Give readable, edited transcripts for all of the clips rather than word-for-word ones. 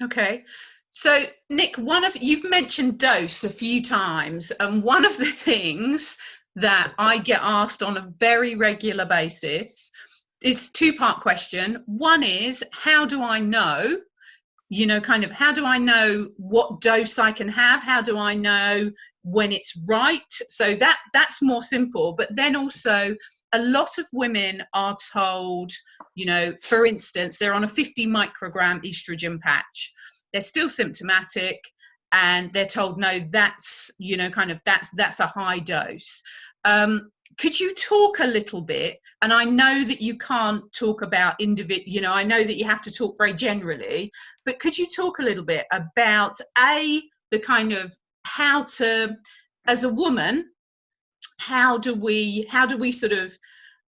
Okay. So, Nick, you've mentioned dose a few times, and one of the things that I get asked on a very regular basis is two-part question. One is, how do I know? Kind of how do I know what dose I can have? How do I know when it's right? So that's more simple. But then also, a lot of women are told, for instance, they're on a 50 microgram estrogen patch. They're still symptomatic, and they're told, no, that's, that's a high dose. Could you talk a little bit? And I know that you can't talk about I know that you have to talk very generally, but could you talk a little bit about the kind of how to, as a woman, how do we sort of,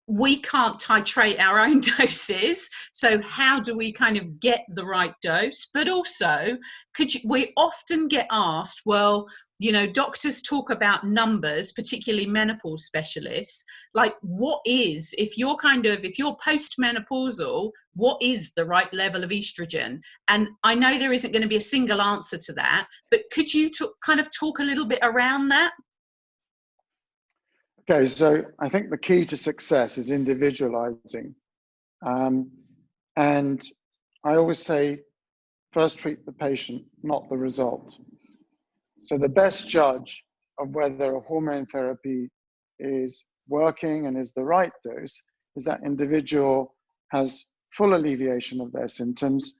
we can't titrate our own doses, so how do we kind of get the right dose? But also, we often get asked, well, doctors talk about numbers, particularly menopause specialists, like if you're postmenopausal, what is the right level of estrogen? And I know there isn't going to be a single answer to that, but could you kind of talk a little bit around that? Okay, so I think the key to success is individualizing. And I always say, first treat the patient, not the result. So the best judge of whether a hormone therapy is working and is the right dose is that individual has full alleviation of their symptoms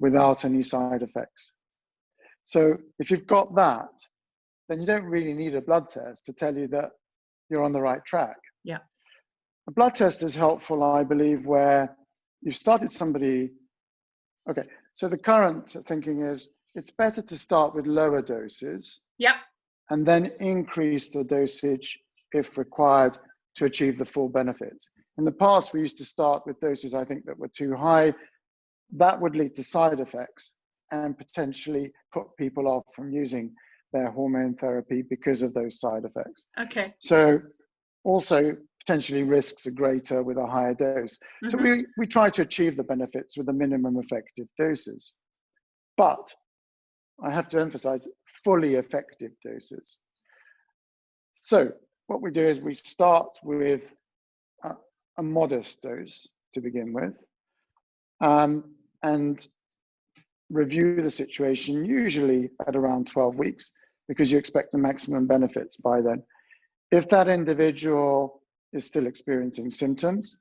without any side effects. So if you've got that, then you don't really need a blood test to tell you that you're on the right track. Yeah. A blood test is helpful, I believe, where you've started somebody. Okay, so the current thinking is it's better to start with lower doses. Yeah. And then increase the dosage if required to achieve the full benefits. In the past, we used to start with doses, I think, that were too high. That would lead to side effects and potentially put people off from using their hormone therapy because of those side effects. Okay. So also potentially risks are greater with a higher dose. Mm-hmm. So we try to achieve the benefits with the minimum effective doses. But I have to emphasize fully effective doses. So what we do is we start with a modest dose to begin with, and review the situation usually at around 12 weeks because you expect the maximum benefits by then. If that individual is still experiencing symptoms,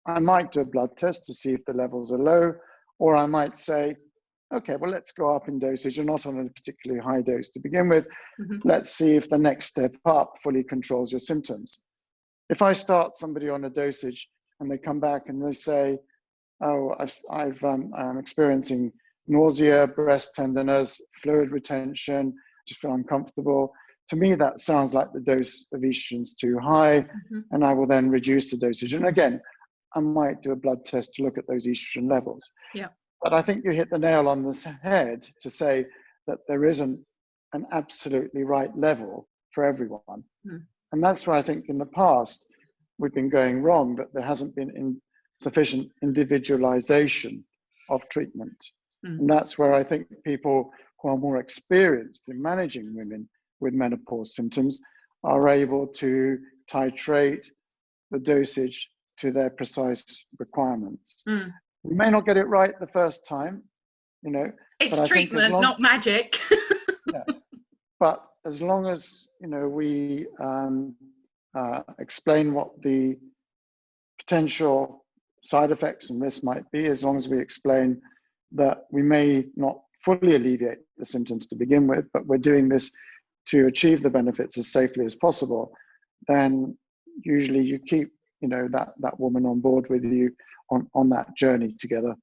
I might do a blood test to see if the levels are low, or I might say, okay, well, let's go up in dosage. You're not on a particularly high dose to begin with. Mm-hmm. Let's see if the next step up fully controls your symptoms. If I start somebody on a dosage and they come back and they say, oh, I'm experiencing nausea, breast tenderness, fluid retention, just feel uncomfortable. To me, that sounds like the dose of estrogen is too high, mm-hmm. and I will then reduce the dosage. And again, I might do a blood test to look at those estrogen levels. Yeah. But I think you hit the nail on the head to say that there isn't an absolutely right level for everyone. Mm. And that's where I think in the past we've been going wrong, that there hasn't been sufficient individualization of treatment. Mm. And that's where I think people who are more experienced in managing women with menopause symptoms are able to titrate the dosage to their precise requirements. Mm. We may not get it right the first time, It's treatment, not magic. Yeah, but as long as we explain what the potential side effects and risks might be, as long as we explain that we may not fully alleviate the symptoms to begin with, but we're doing this to achieve the benefits as safely as possible, then usually you keep that woman on board with you on that journey together.